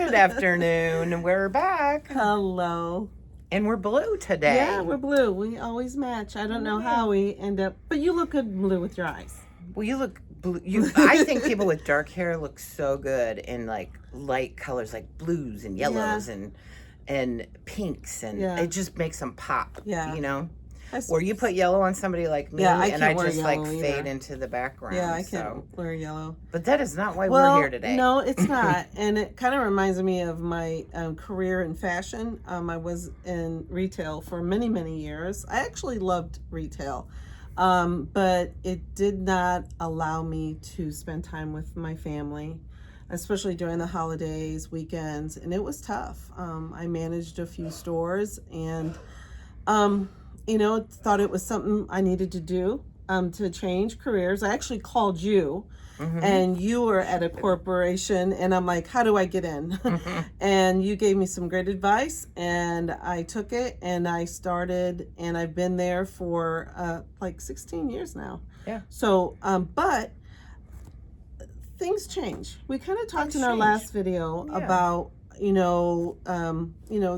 Good afternoon. We're back. Hello. And we're blue today. Yeah, we're blue. We always match. I don't know how we end up, but you look good blue with your eyes. Well, you look blue. I think people with dark hair look so good in like light colors, like blues and yellows and pinks, and it just makes them pop. Yeah. You know. Or you put yellow on somebody like me, and I just like fade into the background. Yeah, I can't wear yellow. But that is not why we're here today. No, it's not. And it kind of reminds me of my career in fashion. I was in retail for many, many years. I actually loved retail, but it did not allow me to spend time with my family, especially during the holidays, weekends, and it was tough. I managed a few stores and thought it was something I needed to do to change careers. I actually called you, and you were at a corporation, and I'm like, how do I get in? And you gave me some great advice, and I took it, and I started, and I've been there for like 16 years now. Yeah. So, but things change. We kind of talked in our last video about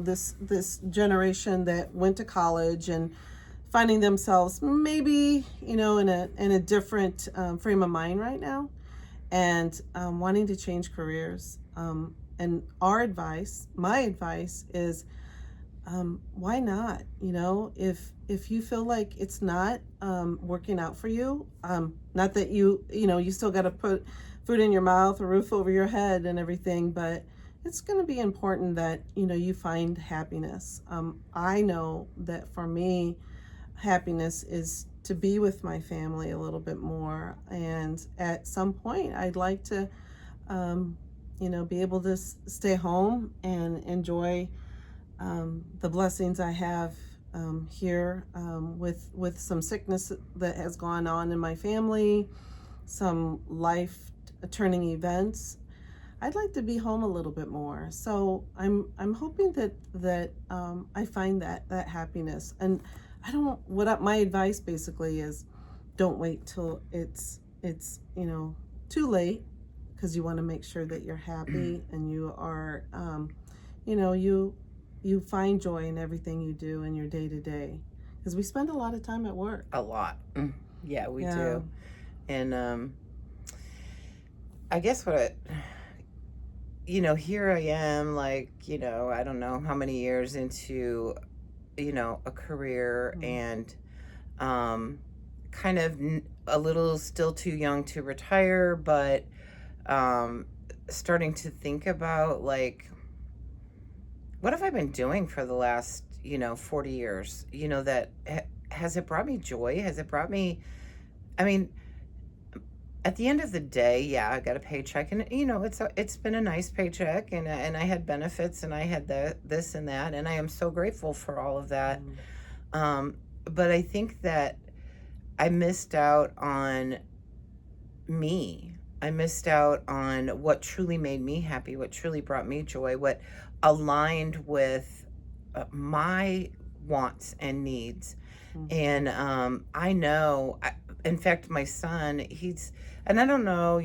this generation that went to college and finding themselves maybe in a different frame of mind right now, and wanting to change careers. And my advice is, why not? If you feel like it's not working out for you, not that you still got to put food in your mouth, a roof over your head, and everything, but it's going to be important that you find happiness. I know that for me, happiness is to be with my family a little bit more, and at some point I'd like to be able to stay home and enjoy the blessings I have here, with some sickness that has gone on in my family, some life turning events. I'd like to be home a little bit more. So I'm hoping that I find that happiness. And my advice basically is, don't wait till it's too late, because you want to make sure that you're happy and you are you find joy in everything you do in your day to day, because we spend a lot of time at work. A lot. Yeah, we do. And I guess here I am, like, I don't know how many years into, a career, and kind of a little still too young to retire, but starting to think about, like, what have I been doing for the last, 40 years? That has it brought me joy? Has it brought me, at the end of the day, yeah, I got a paycheck, and it's been a nice paycheck, and I had benefits, and I had this and that, and I am so grateful for all of that. But I think that I missed out on me. I missed out on what truly made me happy, what truly brought me joy, what aligned with my wants and needs. And I know, in fact, my son, and I don't know,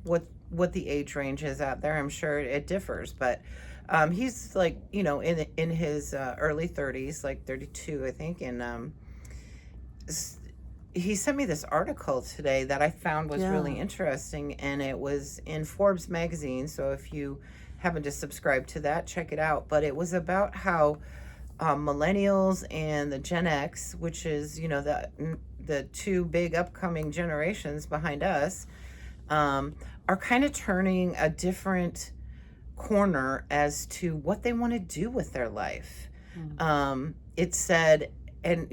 what the age range is out there. I'm sure it differs, but he's like, in his early 30s, like 32, I think. And he sent me this article today that I found was really interesting, and it was in Forbes magazine. So if you happen to subscribe to that, check it out. But it was about how millennials and the Gen X, which is, the two big upcoming generations behind us, are kind of turning a different corner as to what they want to do with their life. It said, and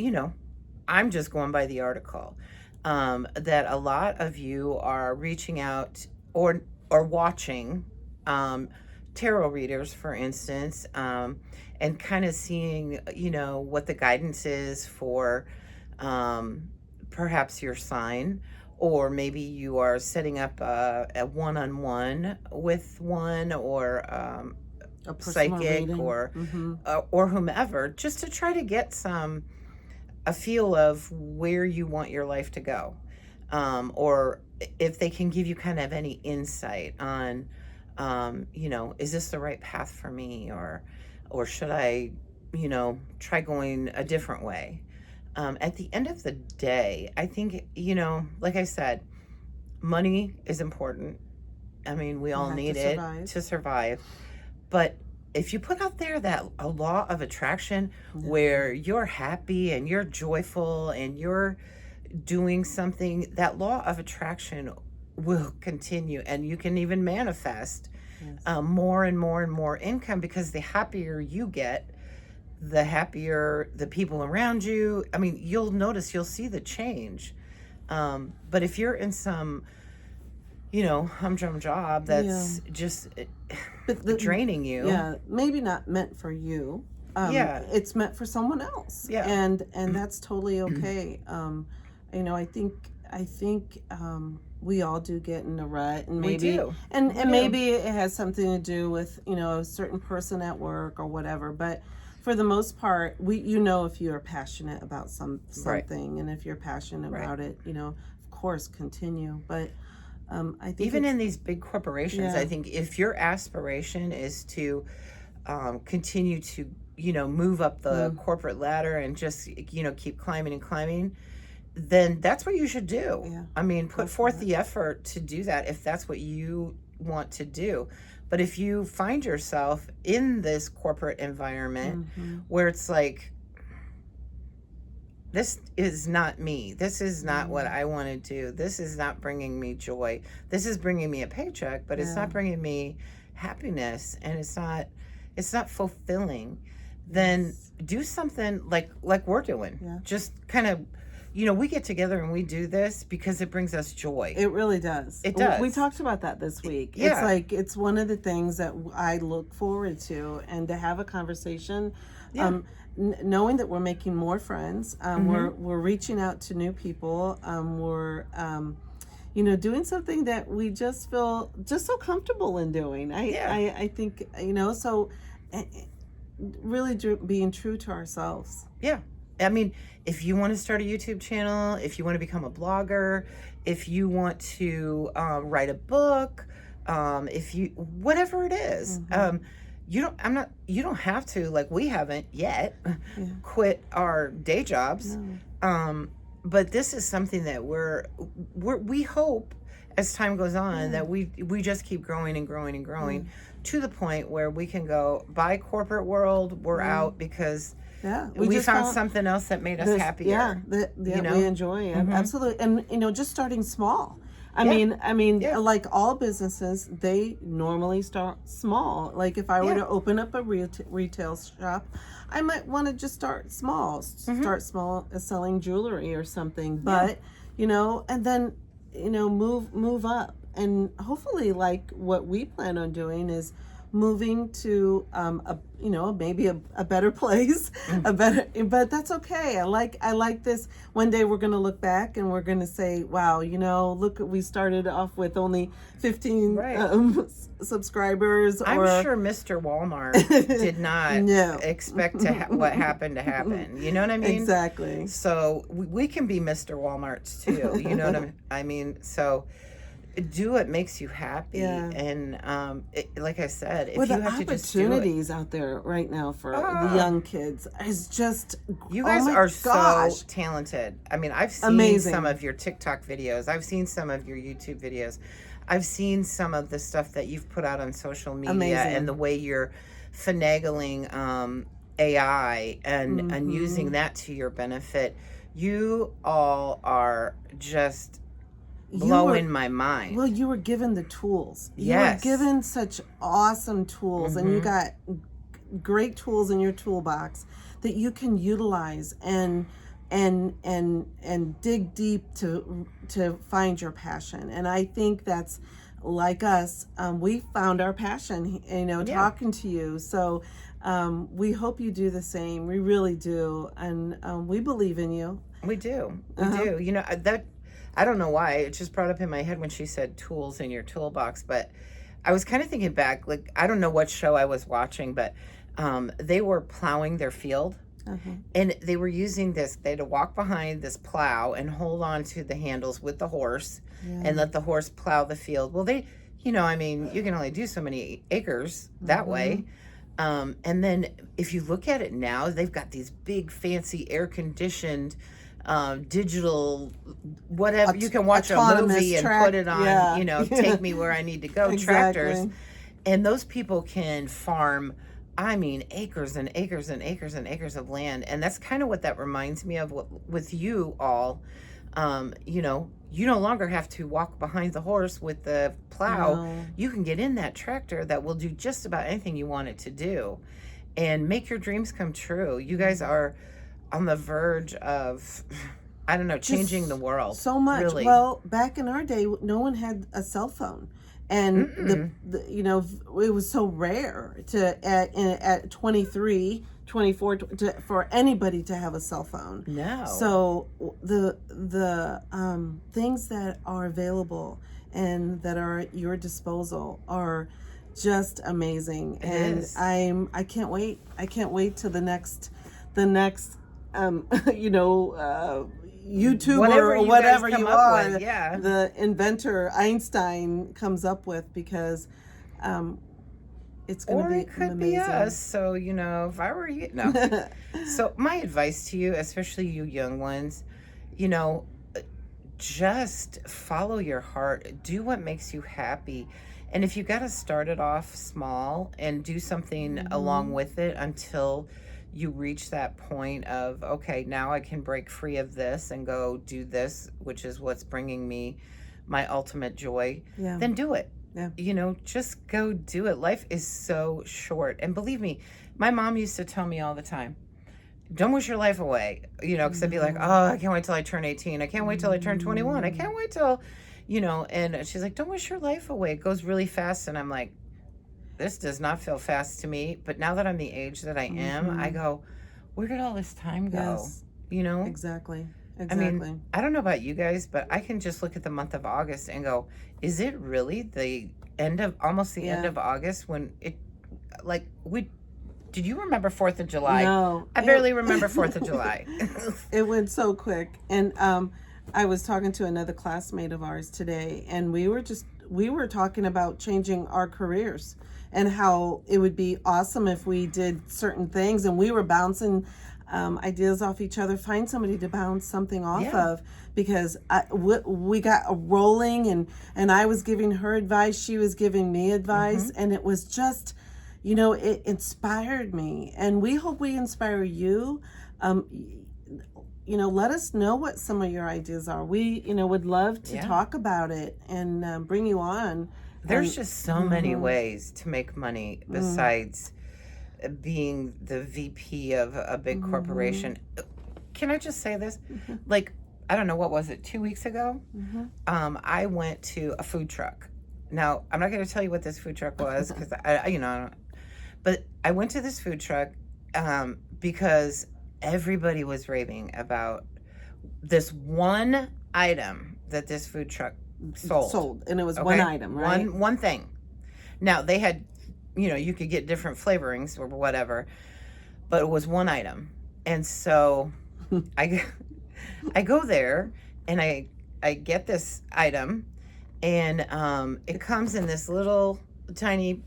I'm just going by the article, that a lot of you are reaching out or watching tarot readers, for instance, and kind of seeing, what the guidance is for perhaps your sign, or maybe you are setting up a one-on-one with one, or a psychic reading, or whomever, just to try to get a feel of where you want your life to go, or if they can give you kind of any insight on Is this the right path for me, or should I, try going a different way? At the end of the day, I think, like I said, money is important. I mean, we You all have to need it survive. to survive. But if you put out there that a law of attraction Yeah. where you're happy and you're joyful and you're doing something, that law of attraction will continue, and you can even manifest Yes. more and more and more income, because the happier you get, the happier the people around you. I mean, you'll see the change. But if you're in some, humdrum job that's just But draining you. yeah, maybe not meant for you. Yeah. It's meant for someone else. Yeah. And that's totally okay. I think we all do get in a rut, and We maybe do. and We and do. maybe it has something to do with a certain person at work or whatever. But for the most part, if you are passionate about something, and if you're passionate Right. about it, of course, continue. But I think Even in these big corporations, Yeah. I think if your aspiration is to continue to, move up the corporate ladder and just, keep climbing and climbing, then that's what you should do. Yeah. I mean, Go put for forth it. the effort to do that if that's what you want to do. But if you find yourself in this corporate environment where it's like, this is not me. This is not what I want to do. This is not bringing me joy. This is bringing me a paycheck, but it's Yeah. not bringing me happiness, and it's not fulfilling. Then Yes. do something like we're doing. Yeah. Just kind of, we get together and we do this because it brings us joy. It really does. It does. We talked about that this week. Yeah. It's like, it's one of the things that I look forward to, and to have a conversation. Yeah. Knowing that we're making more friends, we're reaching out to new people, we're doing something that we just feel just so comfortable in doing. I think so. Really being true to ourselves. Yeah. I mean, if you want to start a YouTube channel, if you want to become a blogger, if you want to write a book, whatever it is, you don't have to, like we haven't yet, quit our day jobs. No. But this is something that we hope as time goes on that we just keep growing and growing and growing to the point where we can go, bye corporate world, we're out, because we just found something else that made us happier. We enjoy it. Absolutely. And just starting small. I Yeah. mean, Yeah. like all businesses, they normally start small. Like if I were to open up a retail shop, I might want to just start small. Start small, selling jewelry or something. But and then move up. And hopefully, like what we plan on doing is moving to maybe a better place, but that's okay. I like this. One day we're going to look back and we're going to say, wow, look, we started off with only 15 subscribers. I'm sure Mr. Walmart did not expect what happened to happen. You know what I mean? Exactly. So we can be Mr. Walmarts too. You know what I mean? So do what makes you happy, and like I said, if you have to just do it. Opportunities out there right now for the young kids is just, you guys are so talented. I mean, I've seen some of your TikTok videos, I've seen some of your YouTube videos, I've seen some of the stuff that you've put out on social media, and the way you're finagling AI and using that to your benefit. You all are just blowing my mind. Well, you were given the tools. Yes. You were given such awesome tools, and you got great tools in your toolbox that you can utilize and dig deep to find your passion. And I think that's like us. We found our passion, talking to you. So we hope you do the same. We really do, and we believe in you. We do. We do. That. I don't know why, it just brought up in my head when she said tools in your toolbox, but I was kind of thinking back, like, I don't know what show I was watching, but they were plowing their field, and they were using they had to walk behind this plow and hold on to the handles with the horse and let the horse plow the field. Well, you know, I mean, you can only do so many acres that way. And then if you look at it now, they've got these big, fancy, air conditioned, digital, whatever. You can watch a movie and put it on, you know, take me where I need to go, tractors. And those people can farm, I mean, acres and acres and acres and acres of land. And that's kind of what that reminds me of with you all. You know, you no longer have to walk behind the horse with the plow. No. You can get in that tractor that will do just about anything you want it to do and make your dreams come true. You guys are on the verge of, I don't know, changing the world. So much. Really. Well, back in our day, no one had a cell phone. And the you know, it was so rare to at 23, 24 for anybody to have a cell phone. No. So the things that are available and that are at your disposal are just amazing. I can't wait. I can't wait till the next you know, YouTuber or whatever you are, the inventor Einstein comes up with, because it's going to be it could amazing. be us. So, you know, if I were you, no. So my advice to you, especially you young ones, you know, just follow your heart. Do what makes you happy. And if you got to start it off small and do something along with it until you reach that point of, okay, now I can break free of this and go do this, which is what's bringing me my ultimate joy, then do it. You know, just go do it. Life is so short. And believe me, my mom used to tell me all the time, don't wish your life away. You know, because I'd be like, oh, I can't wait till I turn 18. I can't wait till I turn 21. I can't wait till, you know, and she's like, don't wish your life away. It goes really fast. And I'm like, this does not feel fast to me. But now that I'm the age that I am, I go, where did all this time go? Yes. You know? Exactly. I mean, I don't know about you guys, but I can just look at the month of August and go, is it really the end of, almost the end of August when it, like, did you remember 4th of July? No. I barely remember 4th of July. It went so quick. And I was talking to another classmate of ours today, and we were talking about changing our careers and how it would be awesome if we did certain things, and we were bouncing ideas off each other. Find somebody to bounce something off of, because we got rolling, and I was giving her advice, she was giving me advice, and it was just, you know, it inspired me, and we hope we inspire you. You know, let us know what some of your ideas are. We, you know, would love to talk about it and bring you on. There's just so many ways to make money besides being the VP of a big corporation. Can I just say this? Like, I don't know, what was it, 2 weeks ago? I went to a food truck. Now, I'm not going to tell you what this food truck was, because you know, but I went to this food truck because everybody was raving about this one item that this food truck sold, and it was one item, right? One thing. Now they had, you know, you could get different flavorings or whatever, but it was one item. And so I go there and I get this item, and it comes in this little tiny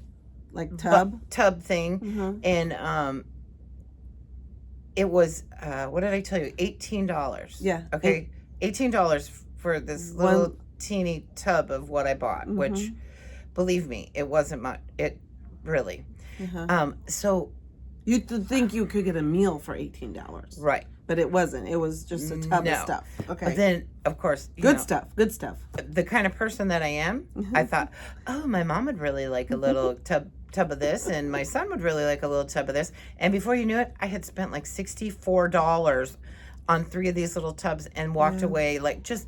like tub thing, and it was what did I tell you? $18. Yeah. Okay. $18 for this little teeny tub of what I bought, which, believe me, it wasn't much. It really. So you'd think you could get a meal for $18, right? But it wasn't. It was just a tub of stuff. Okay. But then, of course, good stuff. The kind of person that I am, I thought, oh, my mom would really like a little tub of this, and my son would really like a little tub of this. And before you knew it, I had spent like $64 on 3 of these little tubs and walked away like just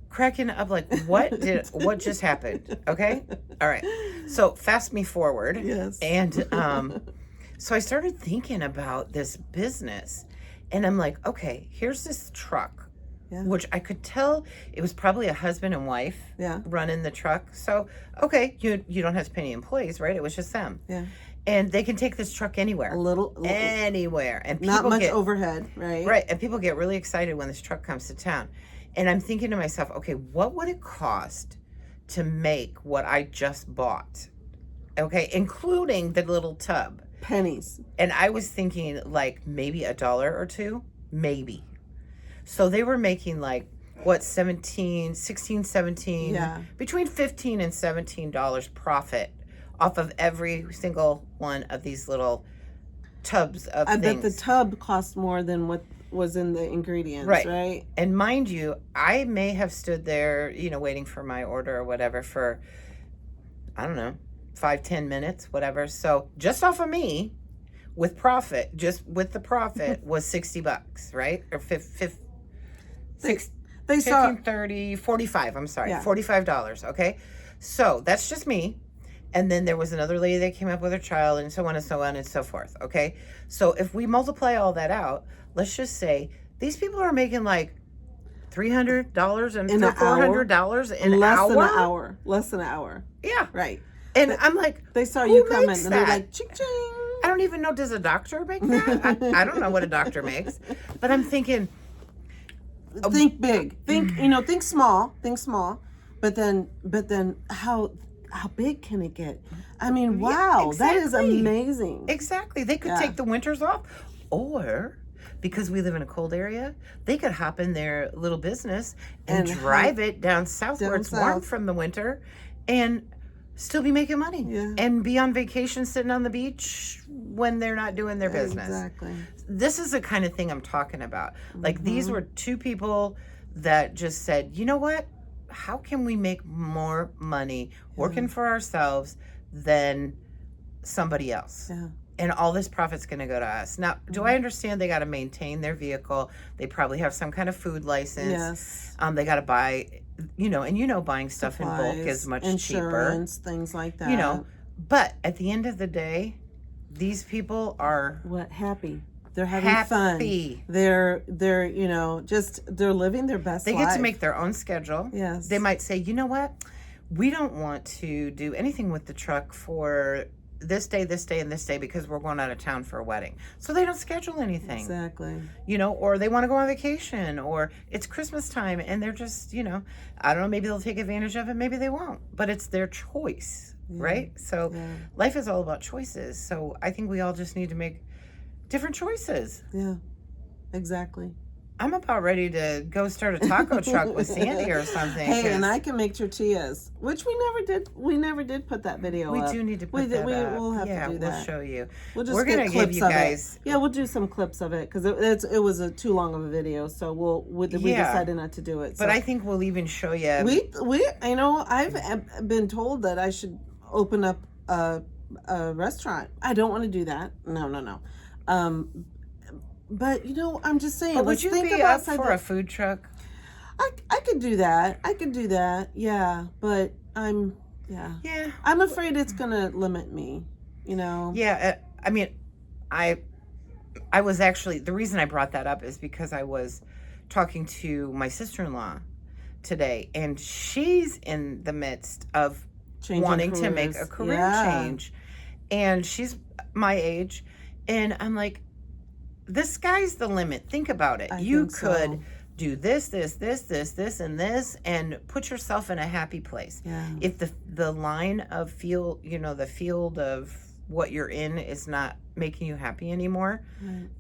cracking up, like, what just happened? Okay. All right. So fast me forward. Yes. And so I started thinking about this business, and I'm like, okay, here's this truck, which I could tell it was probably a husband and wife running the truck. So, okay, you don't have to pay any employees, right? It was just them. Yeah. And they can take this truck anywhere. Anywhere. And people not much overhead, right? Right. And people get really excited when this truck comes to town. And I'm thinking to myself, okay, what would it cost to make what I just bought. Okay, including the little tub. Pennies. And I was thinking like maybe $1 or $2, maybe. So they were making like what, 17, 16, 17, between $15 and $17 profit off of every single one of these little tubs of things. I bet the tub cost more than what was in the ingredients, right? And mind you, I may have stood there, you know, waiting for my order or whatever for, I don't know, 5-10 minutes, whatever. So just off of me, with profit, just with the profit, was $60, right? Or 50, they saw 15, 30, 45, I'm sorry, $45, okay? So that's just me. And then there was another lady that came up with her child, and so on and so on and so forth, okay? So if we multiply all that out, let's just say these people are making like $300 and $400 an hour. Less than an hour. Yeah. Right. And but I'm like, they saw you coming, and they're like, ching, ching. I don't even know, does a doctor make that? I don't know what a doctor makes. But I'm thinking, think big. Think, you know, think small. But then how big can it get? I mean, wow, exactly. That is amazing. Exactly. They could take the winters off, or because we live in a cold area, they could hop in their little business and drive it down south where it's warm from the winter and still be making money and be on vacation sitting on the beach when they're not doing their business. Exactly. This is the kind of thing I'm talking about. Like these were two people that just said, you know what? How can we make more money working for ourselves than somebody else? Yeah. And all this profit's going to go to us. Now, do I understand they got to maintain their vehicle? They probably have some kind of food license. Yes. They got to buy, you know, buying stuff in bulk is much insurance, cheaper. Things like that. You know, but at the end of the day, these people are happy. They're having fun. They're you know, they're living their best life. They get to make their own schedule. Yes. They might say, you know what? We don't want to do anything with the truck for this day, and this day because we're going out of town for a wedding. So they don't schedule anything. Exactly. You know, or they want to go on vacation, or it's Christmas time and they're just, you know, I don't know, maybe they'll take advantage of it, maybe they won't. But it's their choice, right? So life is all about choices. So I think we all just need to make different choices. Yeah, exactly. I'm about ready to go start a taco truck with Sandy or something. Hey, and I can make tortillas, which we never did. We never did put that video up. We do need to put that up. We'll have to do that. We'll show you. We're going to give you guys. Yeah, we'll do some clips of it because it was too long of a video, so we decided not to do it. So. But I think we'll even show you. We you know, I've been told that I should open up a restaurant. I don't want to do that. No. But you know, I'm just saying. But would you be up for a food truck? I could do that. Yeah, but I'm afraid it's gonna limit me. You know. Yeah, I mean, I was actually, the reason I brought that up is because I was talking to my sister-in-law today, and she's in the midst of wanting to make a career change, and she's my age, and I'm like, the sky's the limit. Think about it. You could do this, and this, and put yourself in a happy place. Yeah. If the line of field, you know, the field of what you're in is not making you happy anymore,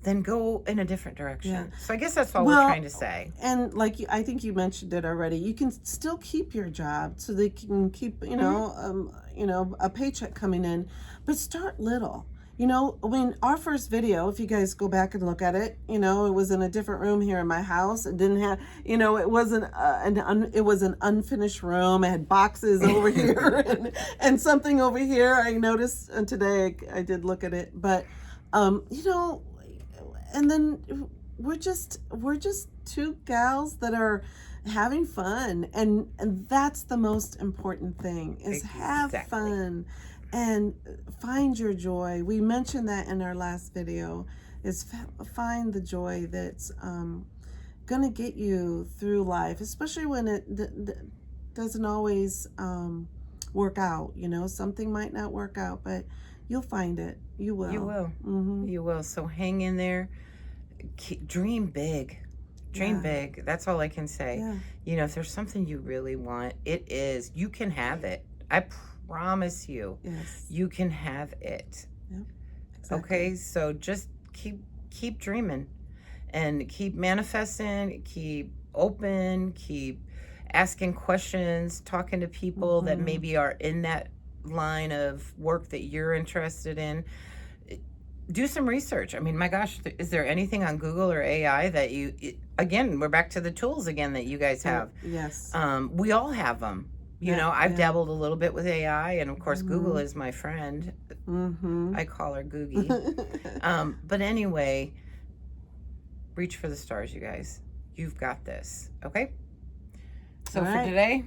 then go in a different direction. Yeah. So I guess that's all we're trying to say. And like I think you mentioned it already, you can still keep your job so they can keep, you know, a paycheck coming in, but start little. You know, I mean, our first video, if you guys go back and look at it, you know, it was in a different room here in my house. It didn't have, you know, it wasn't it was an unfinished room. It had boxes over here and something over here. I noticed today, I did look at it, but, you know, and then we're just two gals that are having fun. And that's the most important thing is have fun. And find your joy. We mentioned that in our last video, is find the joy that's going to get you through life, especially when it doesn't always work out. You know, something might not work out, but you'll find it. You will. You will. Mm-hmm. You will. So hang in there. Dream big. Dream big. That's all I can say. Yeah. You know, if there's something you really want, you can have it. I promise you. Yes. You can have it. Yep. Exactly. Okay? So just keep dreaming and keep manifesting, keep open, keep asking questions, talking to people that maybe are in that line of work that you're interested in. Do some research. I mean, my gosh, is there anything on Google or AI that again, we're back to the tools again that you guys have. Yes. We all have them. You know, I've dabbled a little bit with AI, and of course, Google is my friend. I call her Googie. But anyway, reach for the stars, you guys. You've got this. Okay? So for today,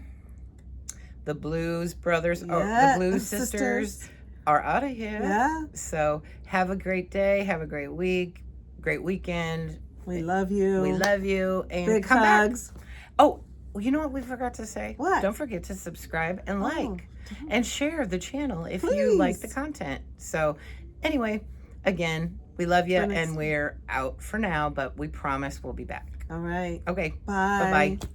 the Blues Brothers, the Blues Sisters are out of here. Yeah. So have a great day. Have a great week. Great weekend. We love you. We love you. And big come hugs. back. Oh, you know what we forgot to say? What? Don't forget to subscribe and like and share the channel if Please. you like the content. So anyway, again, we love you and we're out for now, but we promise we'll be back. All right. Okay. Bye. Bye-bye.